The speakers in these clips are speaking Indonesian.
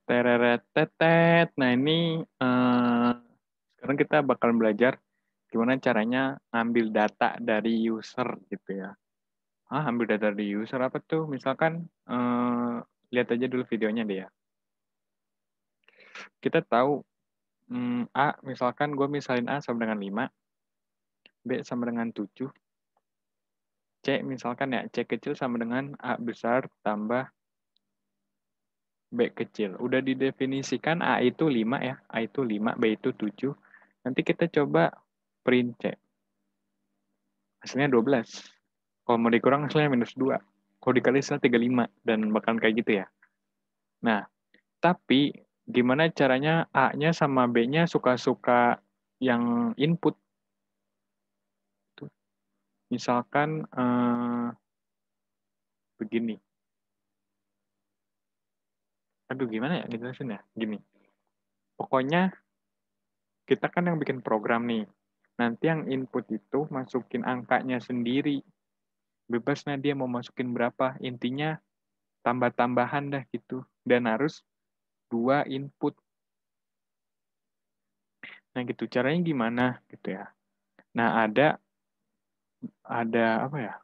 Tereret tetet. Nah, ini sekarang kita bakal belajar gimana caranya ngambil data dari user gitu ya. Ambil data dari user apa tuh? Misalkan lihat aja dulu videonya deh ya. Kita tahu misalkan gue misalin A sama dengan 5, B sama dengan 7, C misalkan ya, C kecil sama dengan A besar tambah B kecil. Udah didefinisikan A itu 5 ya, A itu 5, B itu 7. Nanti kita coba print C. Hasilnya 12. Kalau mau dikurang hasilnya minus 2. Kalau dikali hasilnya 35. Dan bakalan kayak gitu ya. Nah, tapi gimana caranya A-nya sama B-nya suka-suka yang input. Tuh. Misalkan begini. Aduh, gimana ya dijelasin ya? Gini. Pokoknya kita kan yang bikin program nih. Nanti yang input itu masukin angkanya sendiri. Bebasnya dia mau masukin berapa. Intinya tambah-tambahan dah gitu. Dan harus 2 input. Nah gitu, caranya gimana gitu ya. Nah ada apa ya?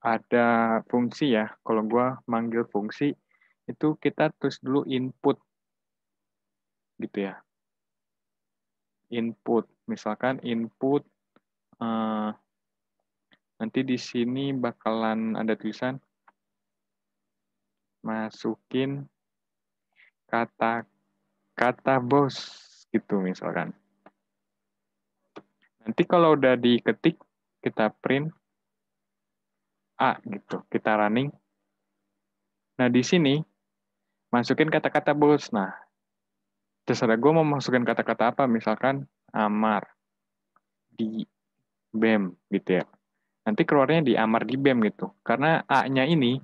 Ada fungsi ya. Kalau gua manggil fungsi itu kita tulis dulu input gitu ya. Input, misalkan input nanti di sini bakalan ada tulisan masukin kata bos gitu misalkan. Nanti kalau udah diketik kita print A gitu, kita running. Nah di sini masukin kata-kata bos. Nah terserah gue mau masukin kata-kata apa, misalkan Amar di BEM gitu ya. Nanti keluarnya di Amar di BEM gitu. Karena A-nya ini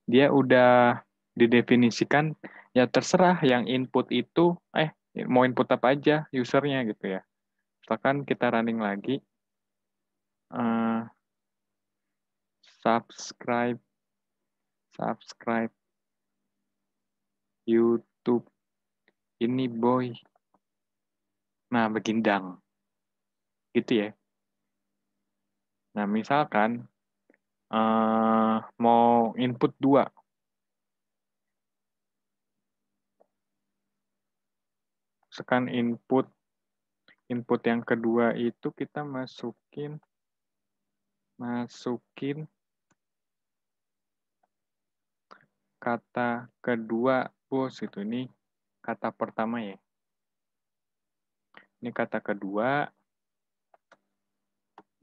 dia udah didefinisikan ya terserah yang input itu mau input apa aja usernya gitu ya. Misalkan kita running lagi eh, subscribe YouTube ini boy. Nah, begindang gitu ya. Nah, misalkan mau input 2. Misalkan input yang kedua itu kita masukin kata kedua bos itu. Ini kata pertama ya. Ini kata kedua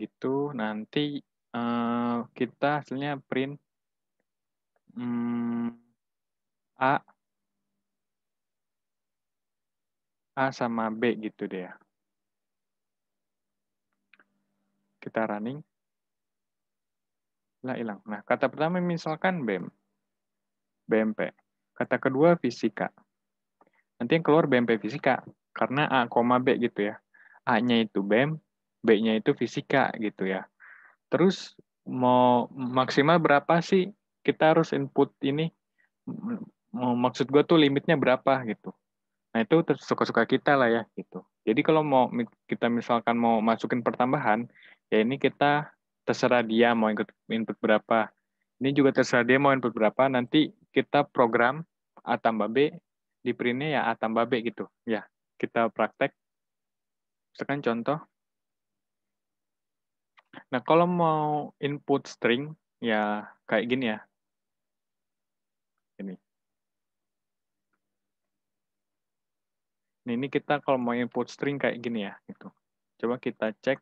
itu nanti kita hasilnya print A sama B gitu deh ya. Kita running lah hilang. Nah, kata pertama misalkan BMP. Kata kedua fisika. Nanti yang keluar BMP fisika karena A, B gitu ya. A-nya itu BEM, B-nya itu fisika gitu ya. Terus mau maksimal berapa sih kita harus input ini? Maksud gue tuh limitnya berapa gitu. Nah itu suka-suka kita lah ya gitu. Jadi kalau mau kita misalkan mau masukin pertambahan, ya ini kita terserah dia mau input berapa. Ini juga terserah dia mau input berapa. Nanti kita program A tambah B, di printnya ya A tambah B gitu. Ya, kita praktek. Misalkan contoh. Nah kalau mau input string, ya kayak gini ya. Ini. Nah, ini kita kalau mau input string kayak gini ya. Gitu. Coba kita cek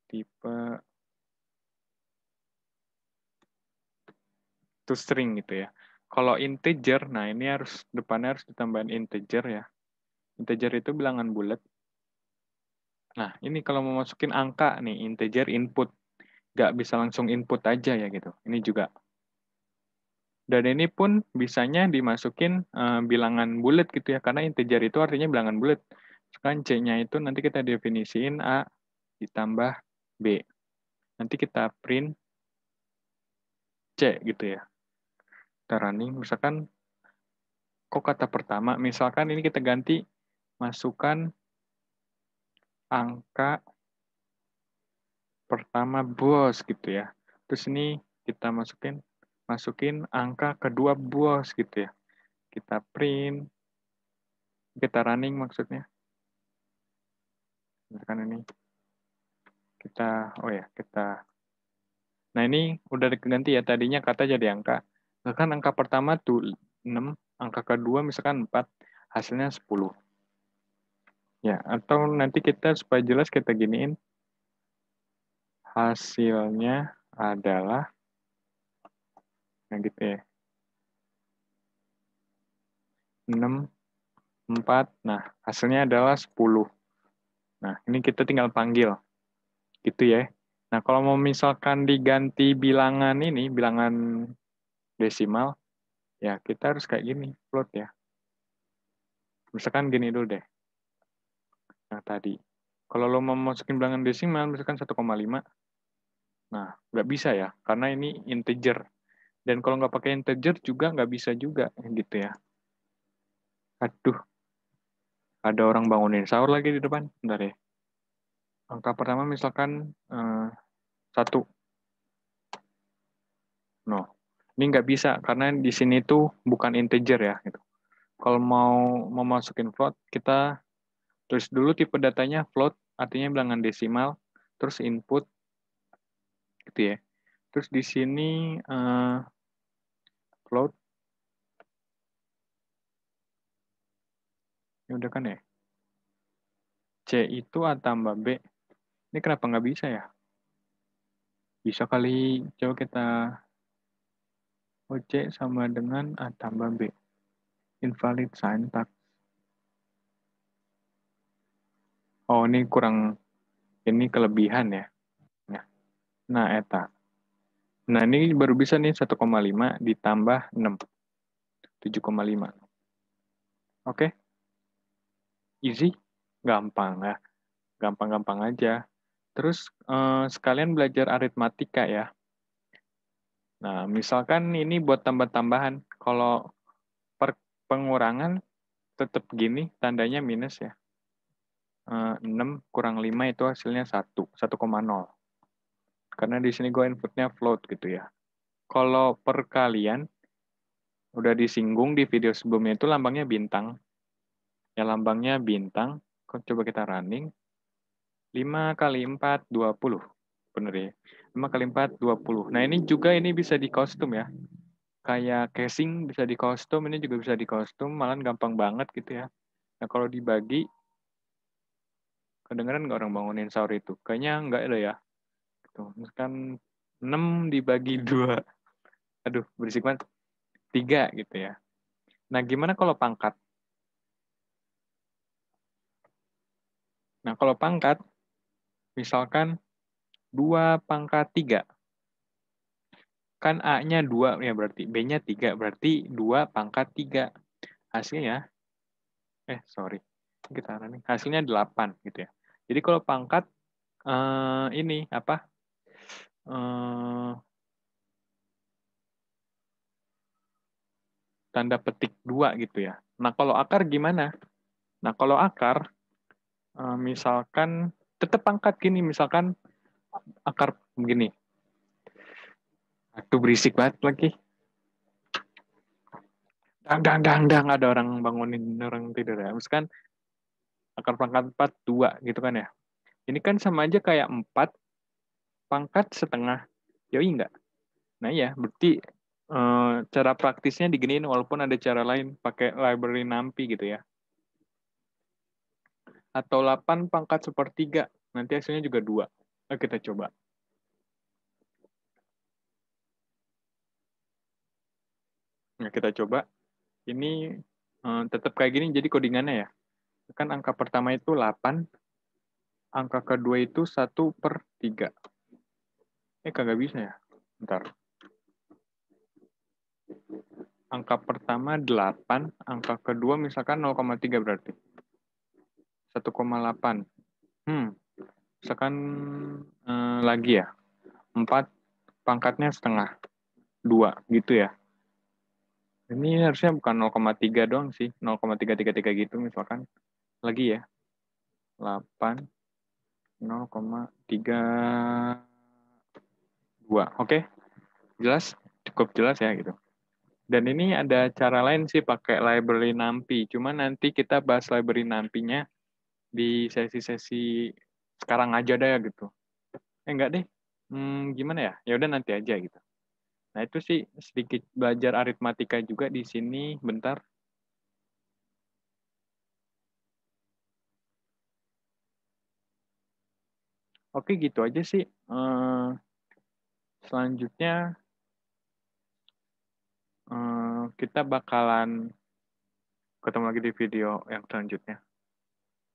tipe to string gitu ya. Kalau integer, nah ini harus depannya harus ditambahin integer ya. Integer itu bilangan bulat. Nah, ini kalau mau masukin angka nih, integer input. Nggak bisa langsung input aja ya gitu. Ini juga. Dan ini pun bisanya dimasukin bilangan bulat gitu ya. Karena integer itu artinya bilangan bulat. Sekarang C-nya itu nanti kita definisiin A ditambah B. Nanti kita print C gitu ya. Kita running, misalkan, kok kata pertama, misalkan ini kita ganti, masukkan angka pertama bos gitu ya. Terus ini kita masukin angka kedua bos gitu ya. Kita print, kita running maksudnya. Misalkan ini kita. Nah ini udah diganti ya, tadinya kata jadi angka. Misalkan angka pertama tuh 6, angka kedua misalkan 4, hasilnya 10. Ya, atau nanti kita supaya jelas kita giniin, hasilnya adalah, nah gitu ya, 6, 4, nah hasilnya adalah 10. Nah, ini kita tinggal panggil, gitu ya. Nah, kalau mau misalkan diganti bilangan ini, bilangan desimal, ya kita harus kayak gini, float ya. Misalkan gini dulu deh, yang tadi. Kalau lo mau masukin bilangan desimal, misalkan 1,5, nah nggak bisa ya, karena ini integer. Dan kalau nggak pakai integer juga nggak bisa juga, gitu ya. Aduh, ada orang bangunin sahur lagi di depan. Bentar ya. Angka pertama misalkan 1. No, ini nggak bisa karena di sini tuh bukan integer ya. Gitu. Kalau mau masukin float, kita tulis dulu tipe datanya float, artinya bilangan desimal, terus input, gitu ya. Terus di sini float, ini udah kan ya? C itu A tambah B. Ini kenapa nggak bisa ya? Bisa kali, coba kita C sama dengan A tambah B. Invalid syntax. Oh, ini kelebihan ya. Nah, eta. Nah, ini baru bisa nih 1,5 ditambah 6. 7,5. Oke? Easy? Gampang ya. Gampang-gampang aja. Terus sekalian belajar aritmatika ya. Nah, misalkan ini buat tambah-tambahan. Kalau pengurangan tetap gini, tandanya minus ya. 6 kurang 5 itu hasilnya 1,0. Karena di sini gue inputnya float gitu ya. Kalau perkalian, udah disinggung di video sebelumnya itu lambangnya bintang. Ya lambangnya bintang. Coba kita running. 5 kali 4, 20. Bener ya. 5 kali 4, 20. Nah ini juga ini bisa di kostum ya. Kayak casing bisa di kostum, ini juga bisa di kostum. Malah gampang banget gitu ya. Nah kalau dibagi, kedengeran nggak orang bangunin sahur itu? Kayaknya nggak ada ya. Gitu. Misalkan 6 dibagi 2. Aduh, berisik banget. 3 gitu ya. Nah gimana kalau pangkat? Nah kalau pangkat, misalkan 2 pangkat 3. Kan A-nya 2 ya berarti. B-nya 3. Berarti 2 pangkat 3. Hasilnya, sorry. Kita running. Hasilnya 8 gitu ya. Jadi kalau pangkat, ini apa? Tanda petik 2 gitu ya. Nah kalau akar gimana? Nah kalau akar, misalkan tetap pangkat gini. Misalkan akar begini. Aduh berisik banget lagi. Dang, ada orang bangunin orang tidur ya. Misalkan akar pangkat 4, 2 gitu kan ya. Ini kan sama aja kayak 4 pangkat setengah. Yoi enggak? Nah ya, berarti cara praktisnya diginiin walaupun ada cara lain. Pakai library NumPy gitu ya. Atau 8 pangkat sepertiga. Nanti hasilnya juga 2. Nah, kita coba. Nah, kita coba. Ini tetap kayak gini jadi codingannya ya. Kan angka pertama itu 8, angka kedua itu 1/3. Kagak bisa ya. Bentar. Angka pertama 8, angka kedua misalkan 0,3 berarti. 1,8. Misalkan lagi ya. 4 pangkatnya setengah. 2 gitu ya. Ini harusnya bukan 0,3 doang sih, 0,333 gitu misalkan. Lagi ya, 8, 0,32. Oke, jelas? Cukup jelas ya gitu. Dan ini ada cara lain sih pakai library NumPy. Cuma nanti kita bahas library NumPy-nya di sesi-sesi sekarang aja deh gitu. Enggak deh. Gimana ya? Ya udah nanti aja gitu. Nah, itu sih sedikit belajar aritmatika juga di sini bentar. Oke, gitu aja sih. Selanjutnya kita bakalan ketemu lagi di video yang selanjutnya.